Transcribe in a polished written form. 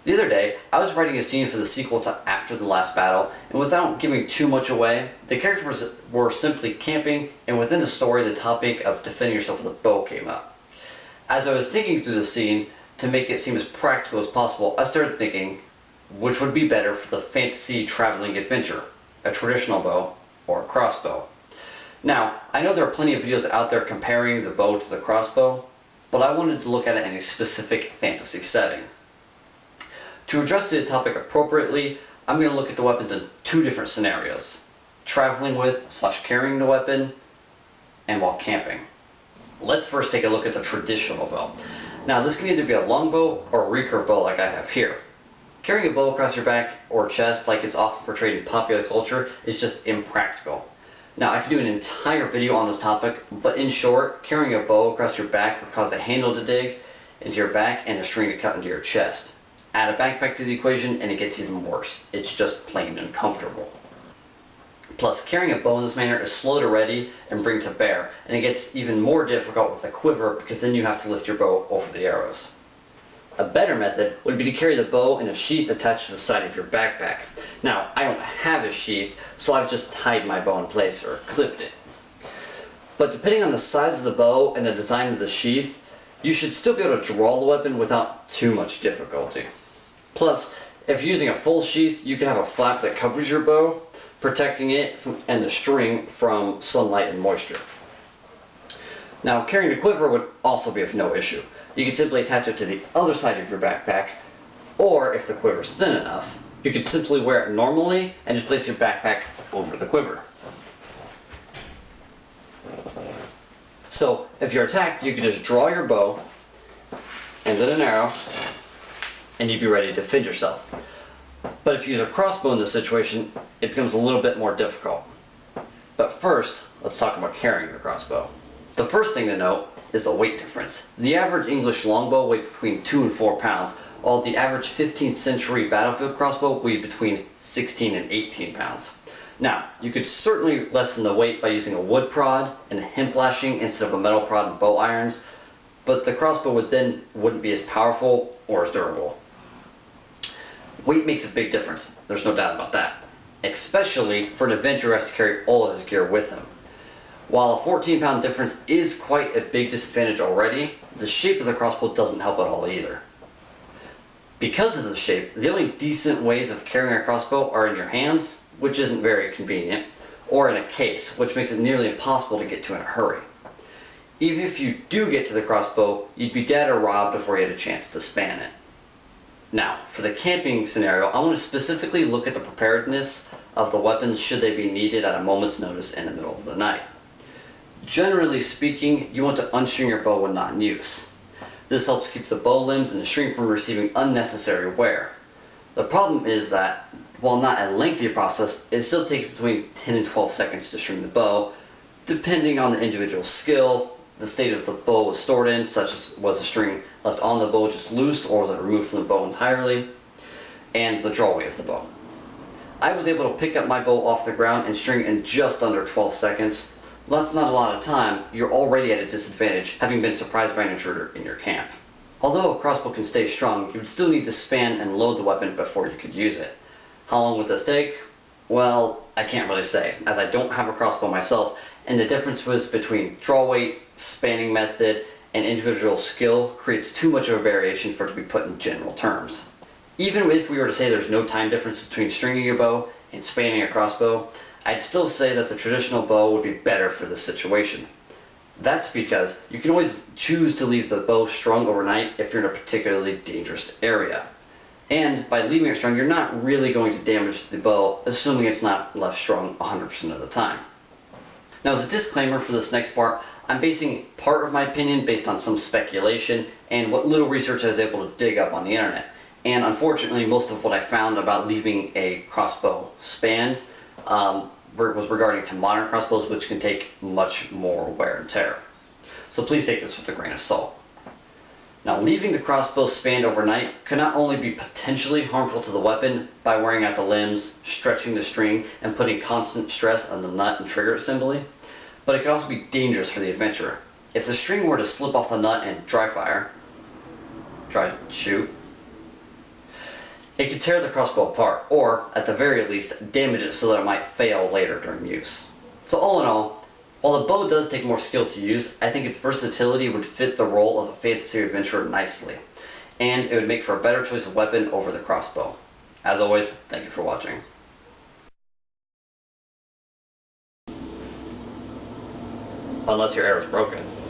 The other day, I was writing a scene for the sequel to After the Last Battle, and without giving too much away, the characters were simply camping, and within the story the topic of defending yourself with a bow came up. As I was thinking through the scene, to make it seem as practical as possible, I started thinking, which would be better for the fantasy traveling adventure, a traditional bow or a crossbow? Now, I know there are plenty of videos out there comparing the bow to the crossbow, but I wanted to look at it in a specific fantasy setting. To address the topic appropriately, I'm going to look at the weapons in two different scenarios: traveling with / carrying the weapon, and while camping. Let's first take a look at the traditional bow. Now, this can either be a longbow or a recurve bow like I have here. Carrying a bow across your back or chest like it's often portrayed in popular culture is just impractical. Now, I could do an entire video on this topic, but in short, carrying a bow across your back would cause a handle to dig into your back and a string to cut into your chest. Add a backpack to the equation and it gets even worse. It's just plain uncomfortable. Plus, carrying a bow in this manner is slow to ready and bring to bear, and it gets even more difficult with a quiver because then you have to lift your bow over the arrows. A better method would be to carry the bow in a sheath attached to the side of your backpack. Now, I don't have a sheath, so I've just tied my bow in place or clipped it. But depending on the size of the bow and the design of the sheath, you should still be able to draw the weapon without too much difficulty. Plus, if you're using a full sheath, you can have a flap that covers your bow, protecting it and the string from sunlight and moisture. Now, carrying a quiver would also be of no issue. You could simply attach it to the other side of your backpack, or if the quiver is thin enough, you could simply wear it normally and just place your backpack over the quiver. So, if you're attacked, you could just draw your bow and then an arrow, and you'd be ready to defend yourself. But if you use a crossbow in this situation, it becomes a little bit more difficult. But first, let's talk about carrying the crossbow. The first thing to note is the weight difference. The average English longbow weighed between 2 and 4 pounds, while the average 15th century battlefield crossbow weighed between 16 and 18 pounds. Now, you could certainly lessen the weight by using a wood prod and a hemp lashing instead of a metal prod and bow irons, but the crossbow wouldn't be as powerful or as durable. Weight makes a big difference, there's no doubt about that, especially for an adventurer who has to carry all of his gear with him. While a 14-pound difference is quite a big disadvantage already, the shape of the crossbow doesn't help at all either. Because of the shape, the only decent ways of carrying a crossbow are in your hands, which isn't very convenient, or in a case, which makes it nearly impossible to get to in a hurry. Even if you do get to the crossbow, you'd be dead or robbed before you had a chance to span it. Now, for the camping scenario, I want to specifically look at the preparedness of the weapons should they be needed at a moment's notice in the middle of the night. Generally speaking, you want to unstring your bow when not in use. This helps keep the bow limbs and the string from receiving unnecessary wear. The problem is that, while not a lengthy process, it still takes between 10 and 12 seconds to string the bow, depending on the individual's skill, the state of the bow was stored in, such as was the string left on the bow just loose or was it removed from the bow entirely, and the draw weight of the bow. I was able to pick up my bow off the ground and string in just under 12 seconds. Well, that's not a lot of time. You're already at a disadvantage, having been surprised by an intruder in your camp. Although a crossbow can stay strong, you would still need to span and load the weapon before you could use it. How long would this take? Well, I can't really say, as I don't have a crossbow myself, and the difference was between draw weight, spanning method, and individual skill creates too much of a variation for it to be put in general terms. Even if we were to say there's no time difference between stringing a bow and spanning a crossbow, I'd still say that the traditional bow would be better for this situation. That's because you can always choose to leave the bow strung overnight if you're in a particularly dangerous area. And by leaving it strung, you're not really going to damage the bow, assuming it's not left strung 100% of the time. Now, as a disclaimer for this next part, I'm basing part of my opinion based on some speculation and what little research I was able to dig up on the internet. And unfortunately, most of what I found about leaving a crossbow spanned was regarding to modern crossbows, which can take much more wear and tear. So please take this with a grain of salt. Now, leaving the crossbow spanned overnight could not only be potentially harmful to the weapon by wearing out the limbs, stretching the string, and putting constant stress on the nut and trigger assembly, but it could also be dangerous for the adventurer. If the string were to slip off the nut and dry shoot, tear the crossbow apart, or at the very least, damage it so that it might fail later during use. So all in all, while the bow does take more skill to use, I think its versatility would fit the role of a fantasy adventurer nicely, and it would make for a better choice of weapon over the crossbow. As always, thank you for watching. Unless your arrow's broken.